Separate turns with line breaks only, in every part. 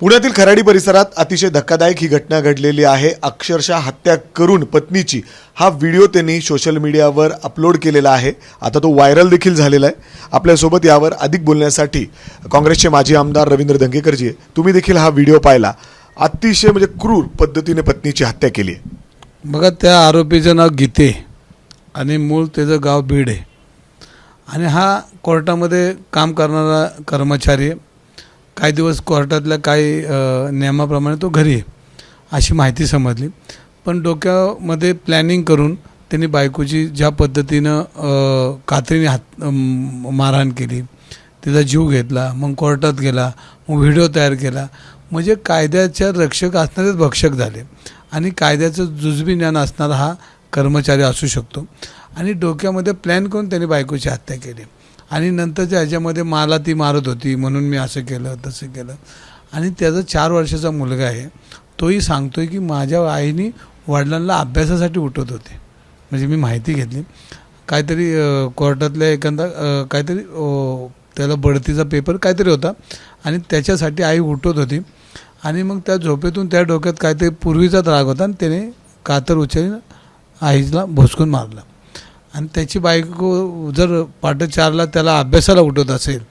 पुण्यातील खराडी परिसरात अतिशय धक्कादायक ही घटना घडलेली आहे। अक्षरशः हत्या करून पत्नीची हा व्हिडिओ त्यांनी सोशल मीडियावर अपलोड केलेला आहे। आता तो व्हायरल देखील झालेला आहे। आपल्यासोबत यावर अधिक बोलण्यासाठी काँग्रेसचे माजी आमदार रवींद्र धंगेकरजी, तुम्ही देखील हा व्हिडिओ पाहिला। अतिशय म्हणजे क्रूर पद्धतीने पत्नीची हत्या केली आहे।
बघा, त्या आरोपीचं नाव गीते आणि मूळ त्याचं गाव बीड आहे आणि हा कोर्टामध्ये काम करणारा कर्मचारी आहे। काही दिवस कोर्टातल्या काही नियमाप्रमाणे तो घरी आहे अशी माहिती समजली, पण डोक्यामध्ये प्लॅनिंग करून त्यांनी बायकोची ज्या पद्धतीनं कात्रीने मारहाण केली, तिचा जीव घेतला, मग कोर्टात गेला, मग व्हिडिओ तयार केला। म्हणजे कायद्याच्या रक्षक असणारेच भक्षक झाले आणि कायद्याचं जुजबी ज्ञान असणारा हा कर्मचारी असू शकतो आणि डोक्यामध्ये प्लॅन करून त्यांनी बायकोची हत्या केली आणि नंतरच्या ह्याच्यामध्ये मला ती मारत होती म्हणून मी असं केलं तसं केलं। आणि त्याचा 4 वर्षाचा मुलगा आहे, तोही सांगतोय की माझ्या आईने वडिलांना अभ्यासासाठी उठवत होते। म्हणजे मी माहिती घेतली, काहीतरी कोर्टातल्या एखादा काहीतरी त्याला बढतीचा पेपर काहीतरी होता आणि त्याच्यासाठी आई उठवत होती आणि मग त्या झोपेतून त्या डोक्यात काहीतरी पूर्वीचाच राग होता आणि त्याने कातर उचलून आईला भोसकून मारला। आणि त्याची बायको जर पहाटे 4ला त्याला अभ्यासाला उठवत असेल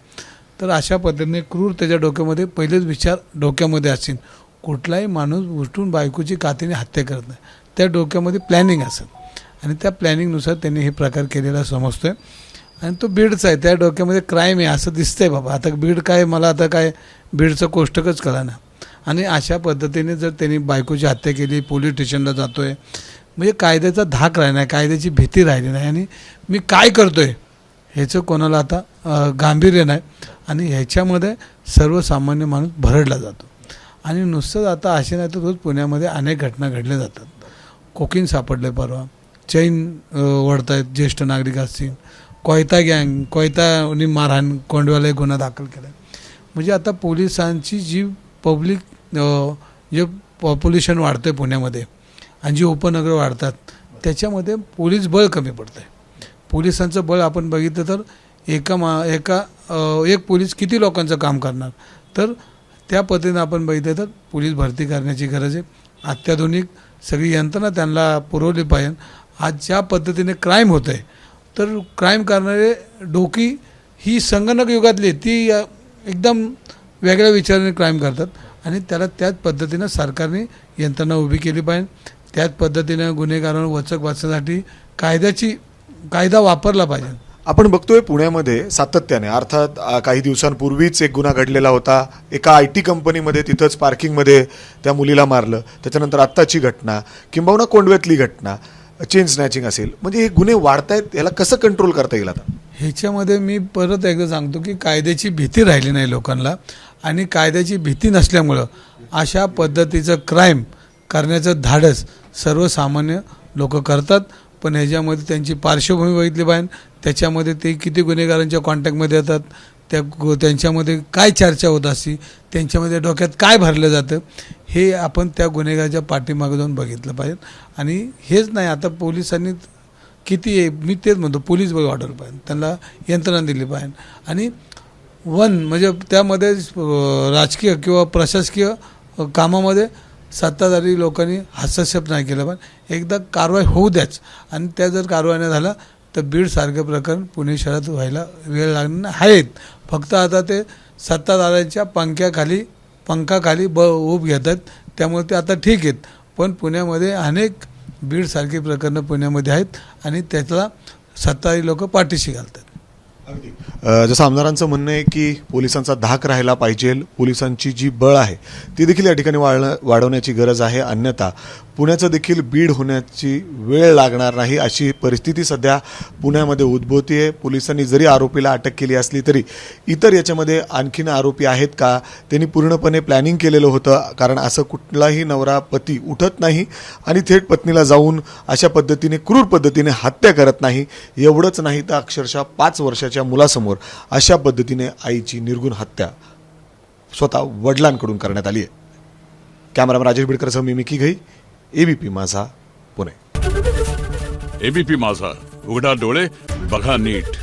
तर अशा पद्धतीने क्रूर त्याच्या डोक्यामध्ये पहिलेच विचार डोक्यामध्ये असतील। कुठलाही माणूस उठून बायकोची कातीने हत्या करत नाही, त्या डोक्यामध्ये प्लॅनिंग असेल आणि त्या प्लॅनिंगनुसार त्यांनी हे प्रकार केलेला समजतो आहे। आणि तो बीडचा आहे, त्या डोक्यामध्ये क्राईम आहे असं दिसतंय। बाबा आता बीड काय, मला आता काय बीडचं कोष्टकच कळा ना। आणि अशा पद्धतीने जर त्यांनी बायकोची हत्या केली, पोलीस स्टेशनला जातो आहे, म्हणजे कायद्याचा धाक राहिला नाही, कायद्याची भीती राहिली नाही आणि मी काय करतो आहे ह्याचं कोणाला आता गांभीर्य नाही आणि ह्याच्यामध्ये सर्वसामान्य माणूस भरडला जातो। आणि नुसतंच आता असे नाही तर रोज पुण्यामध्ये अनेक घटना घडल्या जातात। कोकीन सापडले, परवा चैन ओढत आहेत ज्येष्ठ नागरिक असतील, कोयता गँग, कोयतानी मारहाण, कोंडव्याला गुन्हा दाखल केला। म्हणजे आता पोलिसांची जी पब्लिक जे पॉप्युलेशन वाढतं आहे पुण्यामध्ये आणि जी उपनगर वाढतात त्याच्यामध्ये पोलीस बळ कमी पडतं आहे। पोलिसांचं बळ आपण बघितलं तर एक पोलीस किती लोकांचं काम करणार, तर त्या पद्धतीनं आपण बघितलं तर पोलीस भरती करण्याची गरज आहे। अत्याधुनिक सगळी यंत्रणा त्यांना पुरवली पाहिजे। आज ज्या पद्धतीने क्राईम होतं आहे तर क्राईम करणारे डोकी ही संगणक युगातली, ती एकदम वेगळ्या विचाराने क्राईम करतात आणि त्याला त्याच पद्धतीनं सरकारने यंत्रणा उभी केली पाहिजे। त्याच पद्धतीनं गुन्हेगारांवर वचक बसण्यासाठी कायदा वापरला पाहिजे।
आपण बघतोय पुण्यामध्ये सातत्याने, अर्थात काही दिवसांपूर्वीच एक गुन्हा घडलेला होता। एका IT कंपनीमध्ये तिथंच पार्किंगमध्ये त्या मुलीला मारलं। त्याच्यानंतर आत्ताची घटना, किंबहुना कोंडव्यातली घटना, चेन स्नॅचिंग असेल, म्हणजे हे गुन्हे वाढतायत, याला कसं कंट्रोल करता येईल? आता ह्याच्यामध्ये
मी परत एकदा सांगतो की कायद्याची भीती राहिली नाही लोकांना आणि कायद्याची भीती नसल्यामुळं अशा पद्धतीचं क्राईम करण्याचं धाडस सर्वसामान्य लोक करतात। पण ह्याच्यामध्ये त्यांची पार्श्वभूमी बघितली पाहिजे, त्याच्यामध्ये ते किती गुन्हेगारांच्या कॉन्टॅक्टमध्ये येतात, त्यांच्यामध्ये काय चर्चा होत असते, त्यांच्यामध्ये डोक्यात काय भरलं जातं, हे आपण त्या गुन्हेगाराच्या पाठीमागे जाऊन बघितलं पाहिजे। आणि हेच नाही, आता पोलिसांनी किती आहे, मी तेच म्हणतो, पोलीस बळ वाढवलं पाहिजे, त्यांना यंत्रणा दिली पाहिजे आणि म्हणजे त्यामध्ये राजकीय किंवा प्रशासकीय कामामध्ये सत्ताधारी लोकांनी हस्तक्षेप नाही केला पाहिजे। एकदा कारवाई होऊ द्याच आणि त्या जर कारवाई नाही झाला तर बीडसारखं प्रकरण पुणे शहरात व्हायला वेळ लागणार आहेत। फक्त आता ते सत्ताधाऱ्यांच्या पंखाखाली ऊब घेतात, त्यामुळे ते आता ठीक आहेत, पण पुण्यामध्ये अनेक बीडसारखी प्रकरणं पुण्यामध्ये आहेत आणि त्याला सत्ताधारी लोक पाठीशी घालतात।
जसं आमदारांचं म्हणणं आहे की पोलिसांचा धाक राहिला पाहिजे, पोलिसांची जी बळ आहे ती देखील या ठिकाणी वाढवण्याची गरज आहे, अन्यथा पुण्याचं देखील बीड होण्याची वेळ लागणार नाही अशी परिस्थिती सध्या पुण्यामध्ये उद्भवती आहे। पोलिसांनी जरी आरोपीला अटक केली असली तरी इतर याच्यामध्ये आणखीन आरोपी आहेत का, त्यांनी पूर्णपणे प्लॅनिंग केलेलं होतं, कारण असं कुठलाही नवरा पती उठत नाही आणि थेट पत्नीला जाऊन अशा पद्धतीने क्रूर पद्धतीने हत्या करत नाही। एवढंच नाही तर अक्षरशः 5 वर्षाच्या मुलासमोर अशा पद्धतीने आईची निर्गुण हत्या स्वतः वडिलांकडून करण्यात आली आहे। कॅमेरामॅन राजेश बिडकरसह मी मिकी घई, ABP माझा, पुणे।
ABP माझा, उघडा डोळे बघा नीट।